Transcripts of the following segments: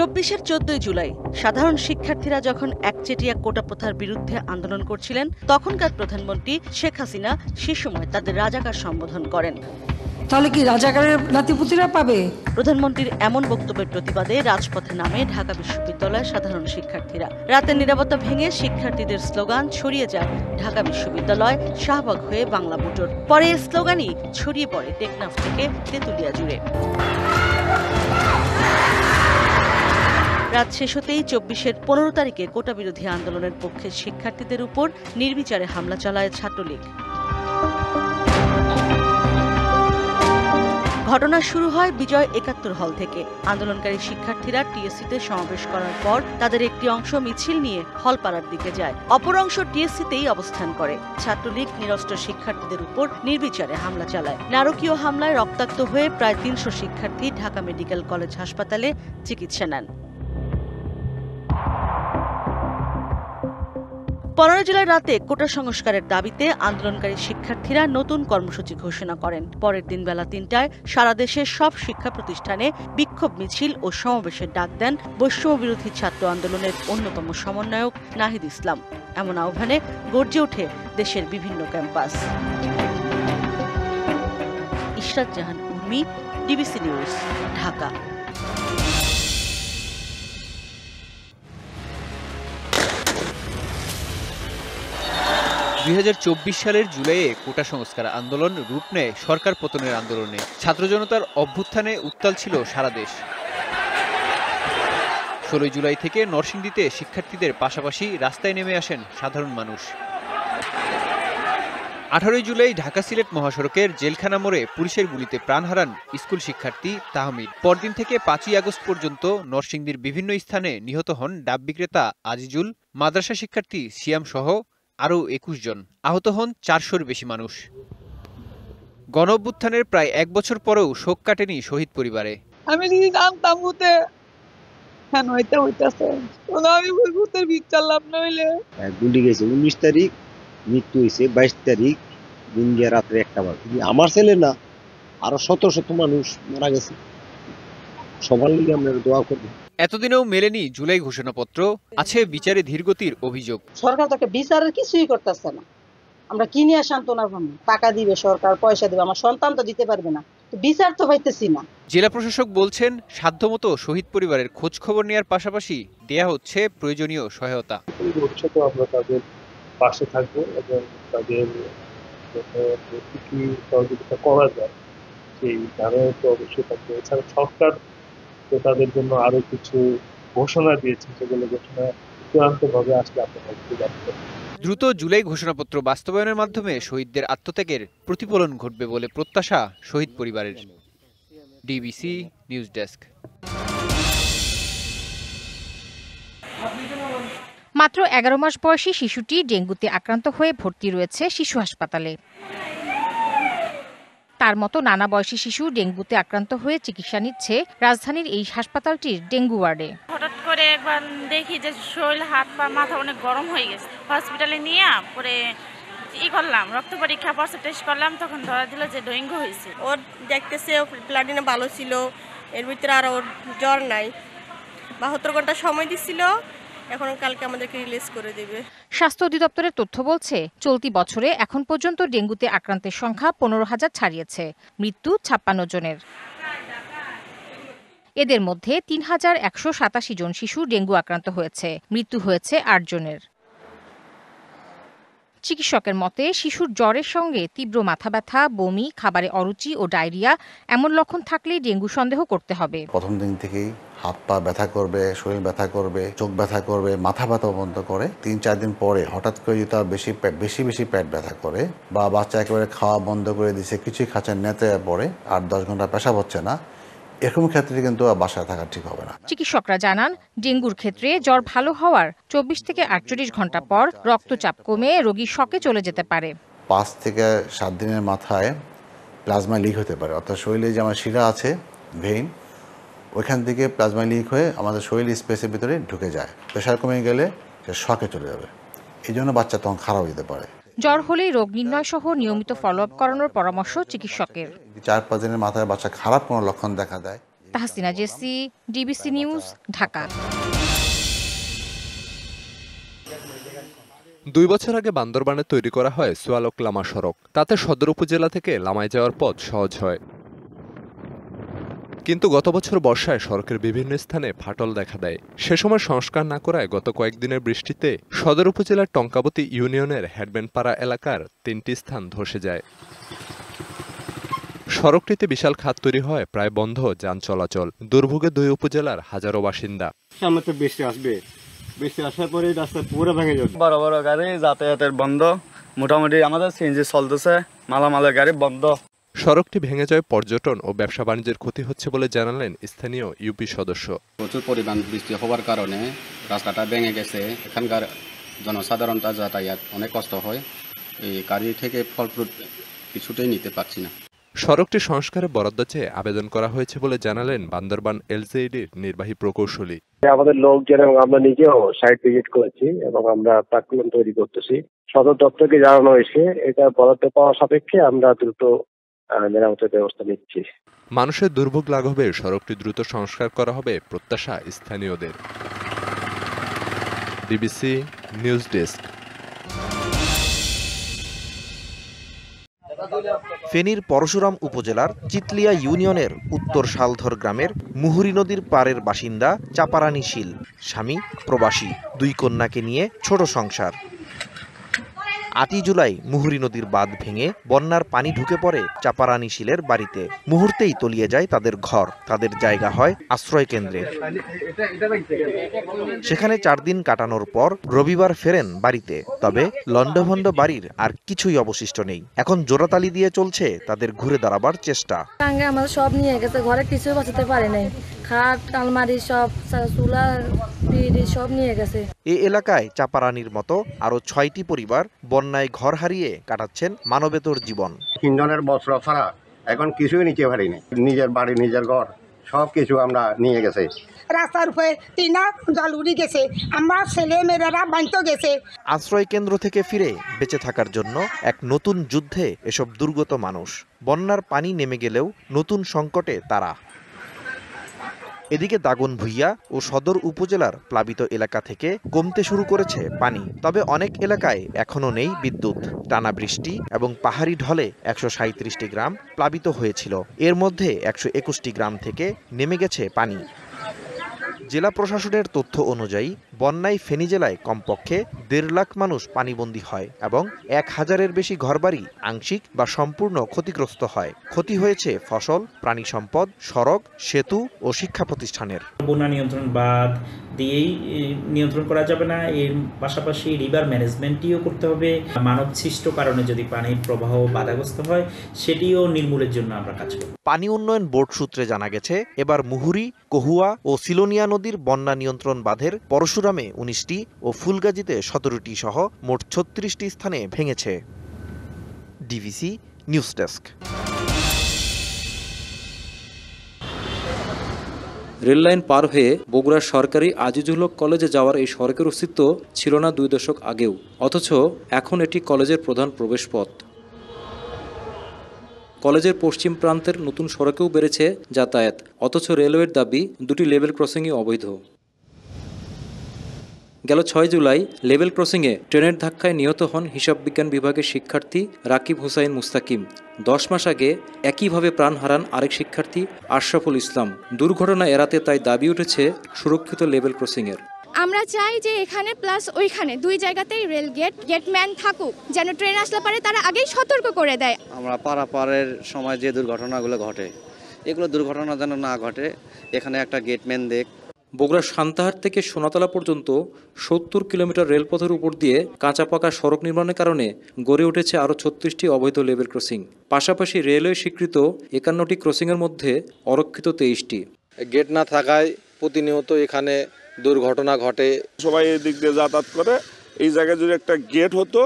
২৪-এর ১৪ জুলাই সাধারণ শিক্ষার্থীরা যখন একচেটিয়া কোটা প্রথার বিরুদ্ধে আন্দোলন করছিলেন, তখনকার প্রধানমন্ত্রী শেখ হাসিনা সে সময় তাদের রাজাকার সম্বোধন করেন। তাহলে কি রাজাকারের নাতিপুতিরা পাবে? প্রধানমন্ত্রীর এমন বক্তব্যের প্রতিবাদে রাজপথে নামে ঢাকা বিশ্ববিদ্যালয়ের সাধারণ শিক্ষার্থীরা। রাতের নিরাপত্তা ভেঙে শিক্ষার্থীদের স্লোগান ছড়িয়ে যায় ঢাকা বিশ্ববিদ্যালয়, শাহবাগ হয়ে বাংলা মোটর। পরে এই স্লোগানই ছড়িয়ে পড়ে টেকনাফ থেকে তেঁতুলিয়া জুড়ে। রাত শেষ হতেই ২৪-এর ১৫ তারিখে কোটা বিরোধী আন্দোলনের পক্ষে শিক্ষার্থীদের উপর নির্বিচারে হামলা চালায় ছাত্রলীগ। ঘটনা শুরু হয় বিজয় ৭১ হল থেকে। আন্দোলনকারী শিক্ষার্থীরা টিএসসিতে সমাবেশ করার পর তাদের একটি অংশ মিছিল নিয়ে হলপাড়ার দিকে যায়, অপর অংশ টিএসসিতেই অবস্থান করে। ছাত্রলীগ নিরস্ত্র শিক্ষার্থীদের উপর নির্বিচারে হামলা চালায়। নারকীয় হামলায় রক্তাক্ত হয়ে প্রায় ৩০০ শিক্ষার্থী ঢাকা মেডিকেল কলেজ হাসপাতালে চিকিৎসা নেন। ১৫ জুলাই রাতে কোটা সংস্কারের দাবিতে আন্দোলনকারী শিক্ষার্থীরা নতুন কর্মসূচি ঘোষণা করেন। পরের দিন বেলা ৩টায় সারা দেশের সব শিক্ষা প্রতিষ্ঠানে বিক্ষোভ মিছিল ও সমাবেশের ডাক দেন বৈষম্য বিরোধী ছাত্র আন্দোলনের অন্যতম সমন্বয়ক নাহিদ ইসলাম। এমন আহ্বানে গর্জে ওঠে দেশের বিভিন্ন ক্যাম্পাস। ইশরাত জাহান উর্মি, ডিবিসি নিউজ, ঢাকা। ২০২৪ সালের জুলাইয়ে কোটা সংস্কার আন্দোলন রূপ নেয় সরকার পতনের আন্দোলনে। ছাত্র জনতার অভ্যুত্থানে উত্তাল ছিল সারা দেশ। ১৬ জুলাই থেকে নরসিংদীতে শিক্ষার্থীদের পাশাপাশি রাস্তায় নেমে আসেন সাধারণ মানুষ। ১৮ জুলাই ঢাকা সিলেট মহাসড়কের জেলখানা মোড়ে পুলিশের গুলিতে প্রাণ হারান স্কুল শিক্ষার্থী তাহমিদ। পরদিন থেকে ৫ই আগস্ট পর্যন্ত নরসিংদীর বিভিন্ন স্থানে নিহত হন ডাব বিক্রেতা আজিজুল, মাদ্রাসা শিক্ষার্থী সিয়াম সহ আরও ২১ জন। আহত হন ৪০০-র বেশি মানুষ। গণ অভ্যুত্থানের প্রায় ১ বছর পরেও শোক কাটেনি শহীদ পরিবারে। আমি যদি জানতাম ভূতে কেন হইতেছে, আমি ভূতের বিচারলাম নইলে। গুলি গেছে ১৯ তারিখ, মৃত্যু হয়েছে ২২ তারিখ, দিন গিয়ে রাত্রে ১টা বাজে। আমার ছেলে না, আরো শত শত মানুষ মারা গেছে। সবার লিগে আমরা দোয়া করব। এতদিনেও মেলেনি জুলাই ঘোষণাপত্র, আছে বিচারে ধীরগতির অভিযোগ। সরকার তাকে বিচারের কিছুই করতেছে না। আমরা কি নিয়ে সান্ত্বনা পাবো? টাকা দিবে সরকার, পয়সা দিবে, আমার সন্তান তো দিতে পারবে না, বিচার তো পাইতেছি না। জেলা প্রশাসক বলছেন, সাধ্যমতো শহীদ পরিবারের খোঁজ খবর নেওয়ার পাশাপাশি দেয়া হচ্ছে প্রয়োজনীয় সহায়তা। ভবিষ্যতে আমরা তাদের পাশে থাকবো এবং তাদের কি সহযোগিতা করা যায় সেই ধারণা তো অবশ্যই থাকবে। এছাড়া সরকার তো তাদের জন্য আরো কিছু ঘোষণা দিয়েছে, সেগুলো ঘোষণা চূড়ান্তভাবে আসলে আপনারা জানতে। দ্রুত জুলাই ঘোষণাপত্র বাস্তবায়নের মাধ্যমে শহীদদের আত্মত্যাগের প্রতিফলন ঘটবে বলে প্রত্যাশা শহীদ পরিবারের। DBC news desk. মাত্র ১১ মাস বয়সী শিশুটি ডেঙ্গুতে আক্রান্ত হয়ে ভর্তি রয়েছে শিশু হাসপাতালে। তার মতো নানা বয়সী শিশু ডেঙ্গুতে আক্রান্ত হয়ে চিকিৎসা নিচ্ছে রাজধানীর এই হাসপাতালটির ডেঙ্গু ওয়ার্ডে। হঠাৎ করে একবার দেখি যে শরীর, হাত পা, মাথা অনেক গরম হয়ে গেছে। হসপিটালে নিয়ে পরে করলাম, রক্ত পরীক্ষা, পরসে টেস্ট করলাম, তখন ধরা দিল যে ডেঙ্গু হয়েছে। ওর দেখতেছে প্লাটিনা ভালো ছিল, এর ভিতরে আর ওর জ্বর নাই। ৭২ ঘন্টা সময় দিছিল, এখন কালকে আমাদেরকে রিলিজ করে দেবে। স্বাস্থ্য অধিদপ্তরের তথ্য বলছে, চলতি বছরে এখন পর্যন্ত ডেঙ্গুতে আক্রান্তের সংখ্যা ১৫,০০০ ছাড়িয়েছে, মৃত্যু ৫৬ জনের। এদের মধ্যে ৩,১৮৭ জন শিশু ডেঙ্গু আক্রান্ত হয়েছে, মৃত্যু হয়েছে ৮ জনের। চিকিৎসকের মতে, শিশুর জ্বরের সঙ্গে তীব্র মাথা ব্যথা, বমি, খাবারে অরুচি ও ডায়রিয়া এমন লক্ষণ থাকলেই ডেঙ্গু সন্দেহ করতে হবে। প্রথম দিন থেকেই হাত পা ব্যথা করবে, শরীর ব্যথা করবে, চোখ ব্যথা করবে, মাথা ব্যথা বন্ধ করে। ৩-৪ দিন পরে হঠাৎ করে যদি তার বেশি পেট ব্যথা করে বা বাচ্চা একেবারে খাওয়া বন্ধ করে দিচ্ছে, কিছুই খাচ্ছে, নেতে পড়ে, ৮-১০ ঘন্টা পেশাব হচ্ছে না, এরকম ক্ষেত্রে কিন্তু বাসায় থাকা ঠিক হবে না। চিকিৎসকরা জানান, ডেঙ্গুর ক্ষেত্রে জ্বর ভালো হওয়ার ২৪ থেকে ৪৮ ঘন্টা পর রক্তচাপ কমে রোগী শকে চলে যেতে পারে। ৫ থেকে ৭ দিনের মাথায় প্লাজমা লিক হতে পারে, অর্থাৎ শরীরে যে আমার শিরা আছে, ভেইন, ওইখান থেকে প্লাজমা লিক হয়ে আমাদের শরীর স্পেসের ভিতরে ঢুকে যায়। প্রেশার কমে গেলে সে শকে চলে যাবে, এই জন্য বাচ্চা তখন খারাপ হতে পারে। জ্বর হলেই রোগ নির্ণয় সহ নিয়মিত ফলো আপ করানোর পরামর্শ চিকিৎসকের। ৪-৫ দিনের মাথায় বাচ্চা খারাপ কোনো লক্ষণ দেখা দেয়, তাহসিনা জেসি, ডিবিসি নিউজ, ঢাকা। 2 বছর আগে বান্দরবানে তৈরি করা হয় সোয়ালক লামা সড়ক। তাতে সদর উপজেলা থেকে লামায় যাওয়ার পথ সহজ হয়। কিন্তু গত বছর বর্ষায় সড়কের বিভিন্ন স্থানে ফাটল দেখা দেয়। সে সময় সংস্কার না করায় গত কয়েকদিনের বৃষ্টিতে সদর উপজেলার টঙ্কাবতী ইউনিয়নের হেডব্যান্ডপাড়া এলাকার 3টি স্থান ধসে যায়। সড়কটিতে বিশাল খাত তৈরি হয়, প্রায় বন্ধ যান চলাচল। দুর্ভোগে 2 উপজেলার হাজারো বাসিন্দা। সামনে তো বৃষ্টি আসবে, বৃষ্টি আসার পরে রাস্তা পুরো ভেঙে যাবে। বড় বড় গাড়ি যাতায়াতের বন্ধ, মোটামুটি আমাদের সিএনজি চলতেছে, মালামালের গাড়ি বন্ধ। সড়কটি ভেঙে যায়, পর্যটন ও ব্যবসা বাণিজ্যের ক্ষতি হচ্ছে বলে জানালেন স্থানীয় ইউপি সদস্য। প্রচুর পরিমাণ বৃষ্টি হওয়ার কারণে রাস্তাটা ভেঙে গেছে। এখানকার জনসাধারণ যাতায়াত অনেক কষ্ট হয়। এই গাড়ি থেকে ফল ফ্রুট কিছুতেই নিতে পারছি না। সড়কটি সংস্কারে বরাদ্দ চেয়ে আবেদন করা হয়েছে বলে জানালেন বান্দরবান এলজেইডির নির্বাহী প্রকৌশলী। আমাদের লোকজন এবং আমরা নিজেও সাইট ভিজিট করেছি এবং আমরা প্ল্যাটফর্ম তৈরি করতেছি। সদর দপ্তরকে জানানো হয়েছে, এটা বরাদ্দ পাওয়া সাপেক্ষে আমরা দ্রুত মেরামতের ব্যবস্থা নিচ্ছি। মানুষের দুর্ভোগ লাঘবে সড়কটি দ্রুত সংস্কার করা হবে প্রত্যাশা স্থানীয়দের। DBC news desk. ফেনীর পরশুরাম উপজেলার চিতলিয়া ইউনিয়নের উত্তর শালধর গ্রামের মুহুরী নদীর পাড়ের বাসিন্দা চাপারানী শীল। স্বামী প্রবাসী, 2 কন্যাকে নিয়ে ছোট সংসার। 8 জুলাই মুহুরী নদীর বাঁধ ভেঙে বন্যার পানি ঢুকে পড়ে চাপারানী শীলের বাড়িতে। মুহূর্তেই তলিয়ে যায় তাদের ঘর, তাদের জায়গা হয় আশ্রয় কেন্দ্রে। সেখানে 4 দিন কাটানোর পর রবিবার ফেরেন বাড়িতে। তবে লন্ডভন্ড বাড়ির আর কিছুই অবশিষ্ট নেই। এখন জোড়াতালি দিয়ে চলছে তাদের ঘুরে দাঁড়াবার চেষ্টা। আমাদের সব নিয়ে গেছে, ঘরে কিছু বাঁচাতে পারে নাই। খাট, আলমারি, সব চুলা, সব নিয়ে গেছে। এই এলাকায় চাপারানীর মতো আরো 6টি পরিবার বন্যায় ঘর হারিয়ে কাটাচ্ছেন মানবেতর জীবন। 3 জনের বস্ত্র ছাড়া এখন কিছুই নিতে পারিনি। নিজের বাড়ি, নিজের ঘর সব কিছু আমরা নিয়ে গেছে। রাস্তার উপরে টিনা জল উড়ে গেছে, আমরা ছেলে মেয়েরা বাঁচতে গেছে। আশ্রয় কেন্দ্র থেকে ফিরে বেঁচে থাকার জন্য এক নতুন যুদ্ধে এসব দুর্গত মানুষ। বন্যার পানি নেমে গেলেও নতুন সংকটে তারা। এদিকে দাগন ভুইয়া ও সদর উপজেলার প্লাবিত এলাকা থেকে কমতে শুরু করেছে পানি। তবে অনেক এলাকায় এখনো নেই বিদ্যুৎ। টানা বৃষ্টি এবং পাহাড়ি ঢলে 137টি গ্রাম প্লাবিত হয়েছিল। এর মধ্যে 121টি গ্রাম থেকে নেমে গেছে পানি। জেলা প্রশাসনের তথ্য অনুযায়ী বন্যায় ফেনী জেলায় কমপক্ষে 1.5 লাখ মানুষ পানিবন্দী হয় এবং 1000-এর বেশি ঘরবাড়ি আংশিক বা সম্পূর্ণ ক্ষতিগ্রস্ত হয়। ক্ষতি হয়েছে ফসল, প্রাণী সম্পদ, সড়ক, সেতু ও শিক্ষা প্রতিষ্ঠানের। বন্যা নিয়ন্ত্রণ বাঁধ দিয়েই নিয়ন্ত্রণ করা যাবে না, এর পাশাপাশি রিভার ম্যানেজমেন্টটিও করতে হবে। মানব সৃষ্ট কারণে যদি পানির প্রবাহ বাধাগ্রস্ত হয় সেটিও নির্মূলের জন্য আমরা কাজ করব। পানি উন্নয়ন বোর্ড সূত্রে জানা গেছে, এবার মুহুরী, কহুয়া ও সিলোনিয়া নদীর বন্যা নিয়ন্ত্রণ বাঁধের পরশুরামে 19টি ও ফুলগাজীতে 17টি সহ মোট 36টি স্থানে ভেঙেছে। DBC news desk. রেললাইন পার হয়ে বগুড়ার সরকারি আজিজুল হক কলেজে যাওয়ার এই সড়কের অস্তিত্ব ছিল না 2 দশক আগেও, অথচ এখন এটি কলেজের প্রধান প্রবেশপথ। কলেজের পশ্চিম প্রান্তের নতুন সড়কেও বেড়েছে যাতায়াত, অথচ রেলওয়ের দাবি 2টি লেভেল ক্রসিংই অবৈধ। গেল 6 জুলাই লেভেল ক্রসিংয়ে ট্রেনের ধাক্কায় নিহত হন হিসাব বিজ্ঞান বিভাগের শিক্ষার্থী রাকিব হুসাইন মুস্তাকিম। 10 মাস আগে একইভাবে প্রাণ হারান আরেক শিক্ষার্থী আশরাফুল ইসলাম। দুর্ঘটনা এড়াতে তাই দাবি উঠেছে সুরক্ষিত লেভেল ক্রসিংয়ের। আমরা চাই যে এখানে প্লাস ওইখানে 2 জায়গাতেই রেল গেটম্যান থাকুক, যেন ট্রেন আসলে পারে তারা আগেই সতর্ক করে দেয়। আমরা পারাপারের সময় যে দুর্ঘটনাগুলো ঘটে, এগুলো দুর্ঘটনা যেন না ঘটে, এখানে একটা গেটম্যান দেখ। বগুড়া সান্তাহার থেকে সোনাতলা পর্যন্ত 70 কিলোমিটার রেলপথের উপর দিয়ে কাঁচা পাকা সড়ক নির্মাণের কারণে গড়ে উঠেছে আরও 36টি অবৈধ লেভেল ক্রসিং। পাশাপাশি রেলওয়ে স্বীকৃত 51টি ক্রসিংয়ের মধ্যে অরক্ষিত 23টি। গেট না থাকায় প্রতিনিয়ত এখানে দুর্ঘটনা ঘটে। সবাই এই দিক দিয়ে যাতায়াত করে, এই জায়গায় যদি একটা গেট হতো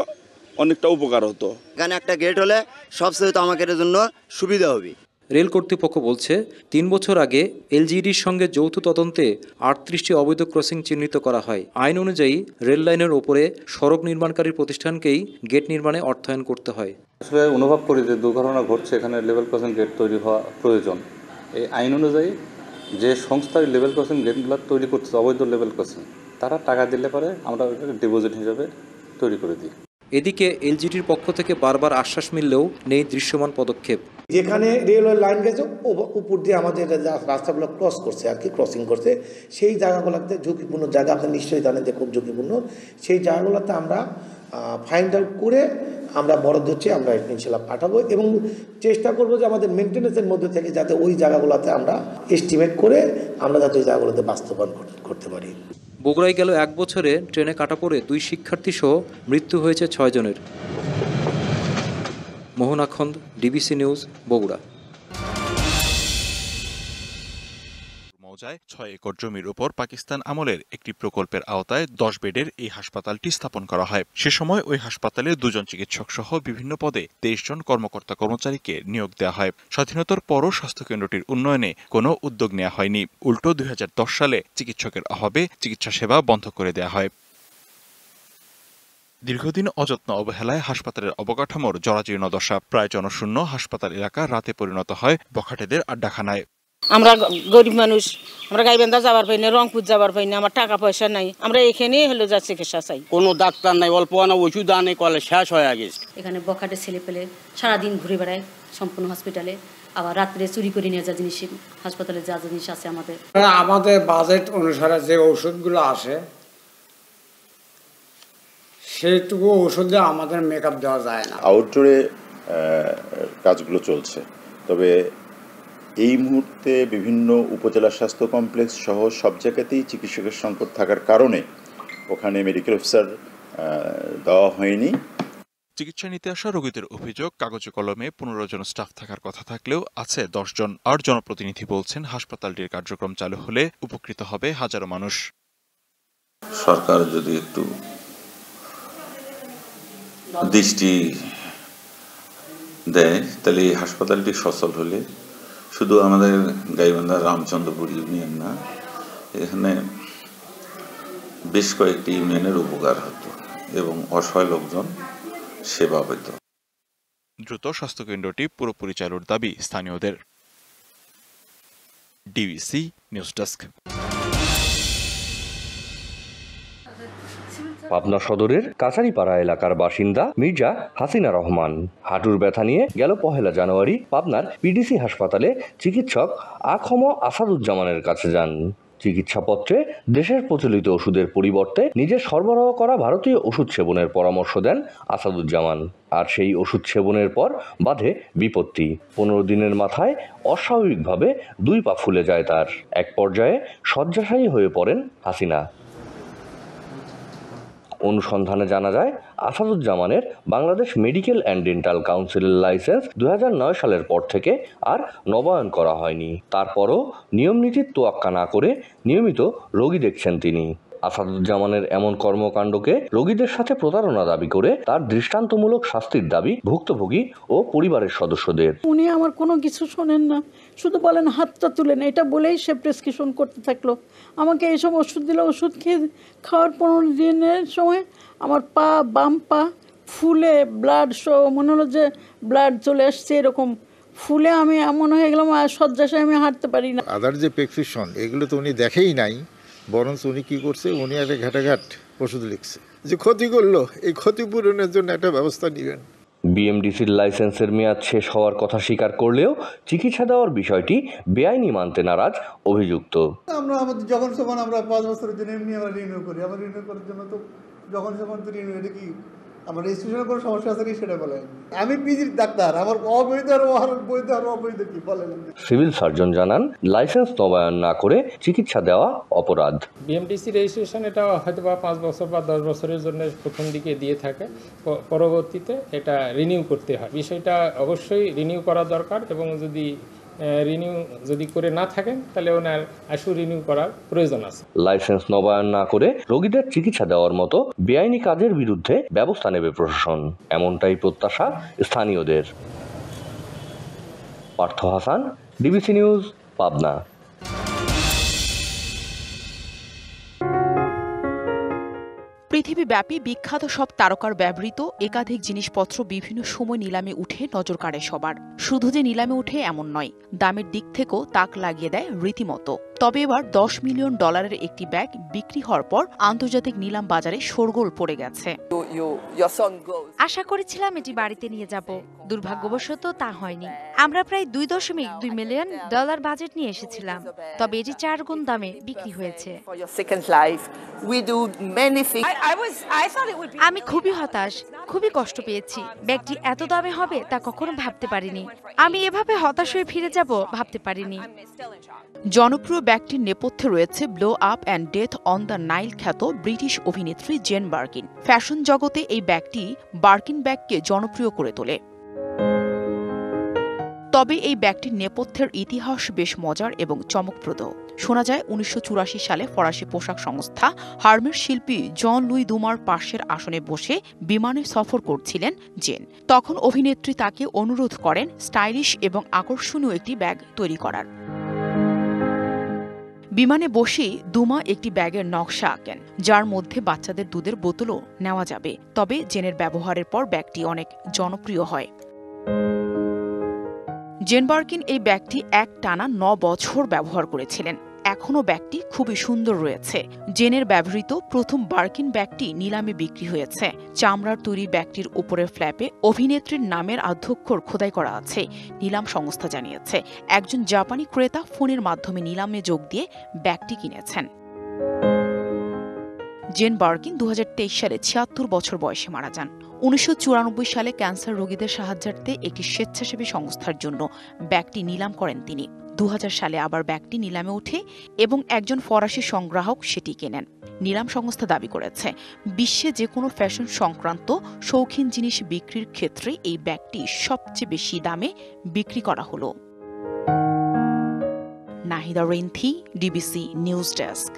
অনেকটা উপকার হতো। এখানে একটা গেট হলে সবচেয়ে তো আমাদের জন্য সুবিধা হবে। রেল কর্তৃপক্ষ বলছে 3 বছর আগে এলজিইডির সঙ্গে যৌথ তদন্তে 38টি অবৈধ ক্রসিং চিহ্নিত করা হয়। আইন অনুযায়ী রেল লাইনের ওপরে সড়ক নির্মাণকারী প্রতিষ্ঠানকেই গেট নির্মাণে অর্থায়ন করতে হয়। আসলে অনুভব করি যে দুর্ঘটনা ঘটছে, এখানে লেভেল ক্রসিং গেট তৈরি হওয়া প্রয়োজন। এই আইন অনুযায়ী যে সংস্থার লেভেল ক্রসিং গেটগুলো তৈরি করছে অবৈধ লেভেল ক্রসিং, তারা টাকা দিলে পরে আমরা ডিপোজিট হিসাবে তৈরি করে দিই। এদিকে এলজিডির পক্ষ থেকে বারবার আশ্বাস মিললেও নেই দৃশ্যমান পদক্ষেপ। যেখানে রেলওয়ে লাইন গেছে উপর দিয়ে আমাদের রাস্তাগুলো ক্রস করছে আর কি, ক্রসিং করছে, সেই জায়গাগুলোতে ঝুঁকিপূর্ণ জায়গা, আপনি নিশ্চয়ই জানেন যে খুব ঝুঁকিপূর্ণ, সেই জায়গাগুলোতে আমরা ফাইন্ড আউট করে আমরা বরাদ্দ হচ্ছে আমরা ইনশাল্লাহ পাঠাবো এবং চেষ্টা করবো যে আমাদের মেনটেন্যান্সের মধ্যে থেকে যাতে ওই জায়গাগুলোতে আমরা এস্টিমেট করে আমরা যাতে ওই জায়গাগুলোতে বাস্তবায়ন করতে পারি। বগুড়ায় গেল 1 বছরে ট্রেনে কাটা পড়ে 2 শিক্ষার্থী সহ মৃত্যু হয়েছে 6 জনের। Mohan Akhand, DBC news, Bogura. মৌজায় 6 একর জমির উপর পাকিস্তান আমলের একটি প্রকল্পের আওতায় 10 বেডের এই হাসপাতালটি স্থাপন করা হয়। সে সময় ওই হাসপাতালে 2 জন চিকিৎসক সহ বিভিন্ন পদে 23 জন কর্মকর্তা কর্মচারীকে নিয়োগ দেওয়া হয়। স্বাধীনতার পরও স্বাস্থ্যকেন্দ্রটির উন্নয়নে কোনো উদ্যোগ নেওয়া হয়নি। উল্টো 2010 সালে চিকিৎসকের অভাবে চিকিৎসা সেবা বন্ধ করে দেওয়া হয়। দীর্ঘদিন অযত্ন অবহেলায় হাসপাতালের অবকাঠামোর জরাজীর্ণ দশা। প্রায় জনশূন্য হাসপাতাল এলাকা রাতে পরিণত হয় বখাটেদের আড্ডাখানায়। আমরা গরিব মানুষ, আমরা গাইবান্ধা যাবার পাই না, রংপুর যাবার পাই না, আমার টাকা পয়সা নাই, আমরা এখানেই হলো যা চিকিৎসা চাই। কোনো ডাক্তার নাই, অল্প আনা ওষুধ আনে কলে শেষ হয়ে গেছে। এখানে বখাটে ছেলে পেলে সারাদিন ঘুরে বেড়ায় সম্পূর্ণ হসপিটালে, আবার রাত্রে চুরি করে নিয়ে যা জিনিস হাসপাতালে যা জিনিস আছে আমাদের বাজেট অনুসারে যে ওষুধগুলো আসে সেটুকু ওষুধে আমাদের মেকআপ দেওয়া যায় না। আউটডোরে কাজগুলো চলছে, তবে এই মুহূর্তে বিভিন্ন উপজেলা স্বাস্থ্য কমপ্লেক্স সহ সব জায়গাতেই চিকিৎসকের সংকট থাকার কারণে ওখানে মেডিকেল অফিসার দেওয়া হয়নি। চিকিৎসা নিতে আসা রোগীদের অভিযোগ, কাগজে কলমে 15 জন স্টাফ থাকার কথা থাকলেও আছে 10 জন। আর জনপ্রতিনিধি বলছেন হাসপাতালটির কার্যক্রম চালু হলে উপকৃত হবে হাজারো মানুষ। সরকার যদি একটু দৃষ্টি দেয় তাহলে এই হাসপাতালটি সচল হলে শুধু আমাদের গাইবান্ধা রামচন্দ্রপুর ইউনিয়ন না, এখানে বেশ কয়েকটি ইউনিয়নের উপকার হতো এবং অসহায় লোকজন সেবা পেত। দ্রুত স্বাস্থ্যকেন্দ্রটি পুরোপুরি চালুর দাবি স্থানীয়দের। DBC news desk. পাবনা সদরের কাছারিপাড়া এলাকার বাসিন্দা মির্জা হাসিনা রহমান হাঁটুর ব্যথা নিয়ে গেল 1 জানুয়ারি পাবনার পিডিসি হাসপাতালে চিকিৎসক আখম আসাদুজ্জামানের কাছে যান। চিকিৎসাপত্রে দেশের প্রচলিত ওষুধের পরিবর্তে নিজের সরবরাহ করা ভারতীয় ওষুধ সেবনের পরামর্শ দেন আসাদুজ্জামান। আর সেই ওষুধ সেবনের পর বাধে বিপত্তি। 15 দিনের মাথায় অস্বাভাবিকভাবে 2 পা ফুলে যায় তার। এক পর্যায়ে শয্যাশায়ী হয়ে পড়েন হাসিনা। অনুসন্ধানে জানা যায় আসাদুজ্জামানের বাংলাদেশ মেডিকেল অ্যান্ড ডেন্টাল কাউন্সিলের লাইসেন্স 2009 সালের পর থেকে আর নবায়ন করা হয়নি। তারপরও নিয়মনীতির তোয়াক্কা না করে নিয়মিত রোগী দেখছেন তিনি। আসাদুজ্জামানের এমন কর্মকাণ্ডকে রোগীদের সাথে প্রতারণা দাবি করে তার দৃষ্টান্তমূলক শাস্তির দাবি ভুক্তভোগী ও পরিবারের সদস্যদের। উনি আমার কোনো কিছু শোনেন না, শুধু বলেন হাতটা তুলেন, এটা বলেই সে প্রেসক্রিপশন করতে থাকলো। আমাকে এইসব ওষুধ দিল, ওষুধ খেয়ে খাওয়ার 15 দিনের সময় আমার বাম পা ফুলে ব্লাড মনে হলো যে ব্লাড চলে আসছে, এরকম ফুলে আমি এমন হয়ে গেলাম আর শয্যাশায়ী আমি হাঁটতে পারি না। আদার যে প্রেসক্রিপশন এগুলো তো উনি দেখেই নাই, বরঞ্চ উনি কি করছে, উনি একটা ঘাটাঘাট ওষুধ লিখছে যে ক্ষতি করলো, এই ক্ষতিপূরণের জন্য একটা ব্যবস্থা নেবেন। বিএমডিসির লাইসেন্সের মেয়াদ শেষ হওয়ার কথা স্বীকার করলেও চিকিৎসা দেওয়ার বিষয়টি বেআইনি মানতে নারাজ অভিযুক্ত। আমরা আমাদের যখন সমান আমরা 5 বছরের জন্য এমনি আমরা রিনিউ করি, আবার রিনিউ করার জন্য তো যখন সমান তো রিনিউ, এটা কি আমার রেজিস্ট্রেশনের কোনো সমস্যা আছে কি সেটা বলেন। আমি পিজির ডাক্তার, আমার অবৈধ আর বৈধ আর অবৈধ কি বলেন। সিভিল সার্জন জানান লাইসেন্স নবায়ন না করে চিকিৎসা দেওয়া অপরাধ। বিএমডিসি রেজিস্ট্রেশন এটা হয়তো বা 5 বছর বা 10 বছরের জন্য প্রথম দিকে দিয়ে থাকে, পরবর্তীতে এটা রিনিউ করতে হয়। বিষয়টা অবশ্যই রিনিউ করা দরকার এবং রিনিউ যদি করে না থাকেন তাহলে ওনার আশু রিনিউ করার প্রয়োজন আছে। লাইসেন্স নবায়ন না করে রোগীদের চিকিৎসা দেওয়ার মতো বেআইনি কাজের বিরুদ্ধে ব্যবস্থা নেবে প্রশাসন, এমনটাই প্রত্যাশা স্থানীয়দের। Partha Hasan, DBC news, Pabna. পৃথিবীব্যাপী বিখ্যাত সব তারকার ব্যবহৃত একাধিক জিনিসপত্র বিভিন্ন সময় নিলামে উঠে নজর কাড়ে সবার। শুধু যে নিলামে উঠে এমন নয়, দামের দিক থেকেও তাক লাগিয়ে দেয় রীতিমতো। তবে এবার $10 মিলিয়ন একটি ব্যাগ বিক্রি হওয়ার পর আন্তর্জাতিক নিলাম বাজারে শোরগোল পড়ে গেছে। আশা করেছিলাম এটি বাড়িতে নিয়ে যাব, দুর্ভাগ্যবশত তা হয়নি। আমরা প্রায় $2.2 মিলিয়ন বাজেট নিয়ে এসেছিলাম, তবে এটি 4 গুণ দামে বিক্রি হয়েছে। আমি খুবই হতাশ, খুবই কষ্ট পেয়েছি। ব্যাগটি এত দামে হবে তা কখনো ভাবতে পারিনি। আমি এভাবে হতাশ হয়ে ফিরে যাব ভাবতে পারিনি। জনপ্রিয় ব্যাগটির নেপথ্যে রয়েছে Blow Up and Death on the Nile খ্যাত ব্রিটিশ অভিনেত্রী জেন বার্কিন। ফ্যাশন জগতে এই ব্যাগটি বার্কিন ব্যাগকে জনপ্রিয় করে তোলে। তবে এই ব্যাগটির নেপথ্যের ইতিহাস বেশ মজার এবং চমকপ্রদ। শোনা যায় 1984 সালে ফরাসি পোশাক সংস্থা হার্মের শিল্পী জন লুই দুমার পাশের আসনে বসে বিমানে সফর করছিলেন জেন। তখন অভিনেত্রী তাকে অনুরোধ করেন স্টাইলিশ এবং আকর্ষণীয় একটি ব্যাগ তৈরি করার। বিমানে বসেই দুমা একটি ব্যাগের নকশা আঁকেন, যার মধ্যে বাচ্চাদের দুধের বোতলও নেওয়া যাবে। তবে জেনের ব্যবহারের পর ব্যাগটি অনেক জনপ্রিয় হয়। জেন বার্কিন এই ব্যাগটি একটানা 9 বছর ব্যবহার করেছিলেন। এখনও ব্যাগটি খুবই সুন্দর রয়েছে। জেনের ব্যবহৃত প্রথম বার্কিন ব্যাগটি নিলামে বিক্রি হয়েছে। চামড়ার তৈরি ব্যাগটির উপরের ফ্ল্যাপে অভিনেত্রীর নামের আদ্যক্ষর খোদাই করা আছে, নিলাম সংস্থা জানিয়েছে। একজন জাপানি ক্রেতা ফোনের মাধ্যমে নিলামে যোগ দিয়ে ব্যাগটি কিনেছেন। জেন বার্কিন 2023 সালে 76 বছর বয়সে মারা যান। 1994 সালে ক্যান্সার রোগীদের সাহায্যার্থে একটি স্বেচ্ছাসেবী সংস্থার জন্য ব্যাগটি নিলাম করেন তিনি। 2000 সালে আবার ব্যাগটি নিলামে ওঠে এবং একজন ফরাসি সংগ্রাহক সেটি কেনেন। নিলাম সংস্থা দাবি করেছে, বিশ্বে যে কোনো ফ্যাশন সংক্রান্ত শৌখিন জিনিস বিক্রির ক্ষেত্রে এই ব্যাগটি সবচেয়ে বেশি দামে বিক্রি করা হলো। Nahida Renthi, DBC news desk.